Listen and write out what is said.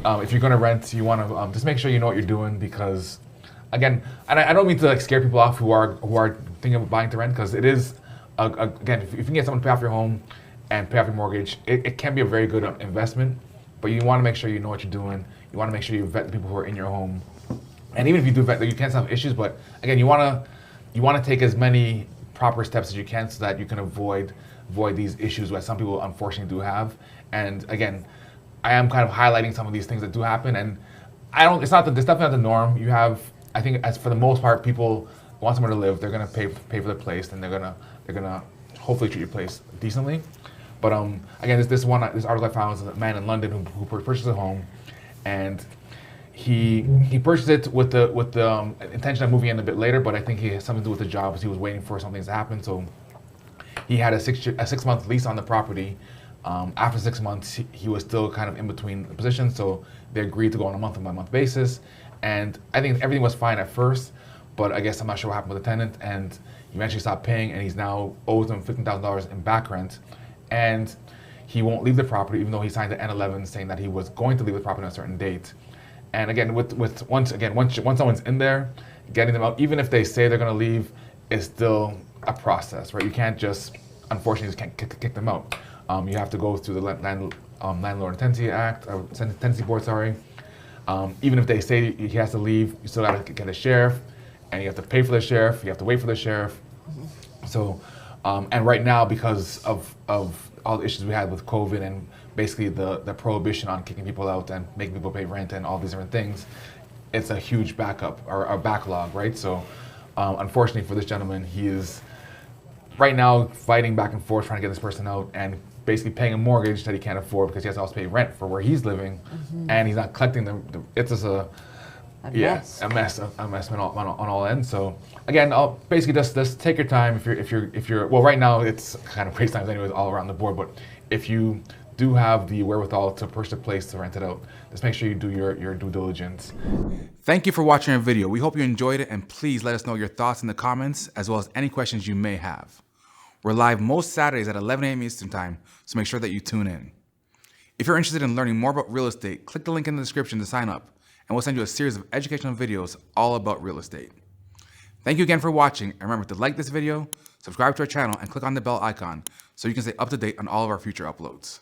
if you're going to rent, you want to just make sure you know what you're doing, because, again, and I don't mean to like scare people off who are thinking of buying to rent, because it is, again, if you can get someone to pay off your home and pay off your mortgage, it can be a very good investment. But you want to make sure you know what you're doing. You want to make sure you vet the people who are in your home. And even if you do vet, you can have issues. But again, you want to take as many proper steps as you can so that you can avoid these issues that some people unfortunately do have. And again, I am kind of highlighting some of these things that do happen. And it's definitely not the norm. You have, I think, as for the most part, people want somewhere to live. They're gonna pay for their place, and they're gonna hopefully treat your place decently. But again, this article I found was a man in London who purchased a home, and he purchased it with the intention of moving in a bit later. But I think he has something to do with the job, because he was waiting for something to happen. So he had a 6-month lease on the property. After 6 months, he was still kind of in between positions, so they agreed to go on a month-by-month basis. And I think everything was fine at first, but I guess I'm not sure what happened with the tenant, and he eventually stopped paying, and he's now owes them $15,000 in back rent. And he won't leave the property, even though he signed the N11 saying that he was going to leave the property on a certain date. And again, once someone's in there, getting them out, even if they say they're going to leave, is still a process, right? You can't just, unfortunately, can't kick them out. You have to go through the Landlord and Tenancy Act, or Tenancy Board, sorry. Even if they say he has to leave, you still got to get a sheriff, and you have to pay for the sheriff. You have to wait for the sheriff. So. And right now, because of all the issues we had with COVID and basically the prohibition on kicking people out and making people pay rent and all these different things, it's a huge backup or a backlog, right? So unfortunately for this gentleman, he is right now fighting back and forth trying to get this person out, and basically paying a mortgage that he can't afford because he has to also pay rent for where he's living, and he's not collecting it's just a mess on all ends. So again, I'll basically just take your time. If you're well, right now it's kind of crazy times anyways all around the board. But if you do have the wherewithal to purchase a place to rent it out, just make sure you do your due diligence. Thank you for watching our video. We hope you enjoyed it, and please let us know your thoughts in the comments, as well as any questions you may have. We're live most Saturdays at 11 a.m. Eastern Time, so make sure that you tune in. If you're interested in learning more about real estate, click the link in the description to sign up, and we'll send you a series of educational videos all about real estate. Thank you again for watching, and remember to like this video, subscribe to our channel, and click on the bell icon so you can stay up to date on all of our future uploads.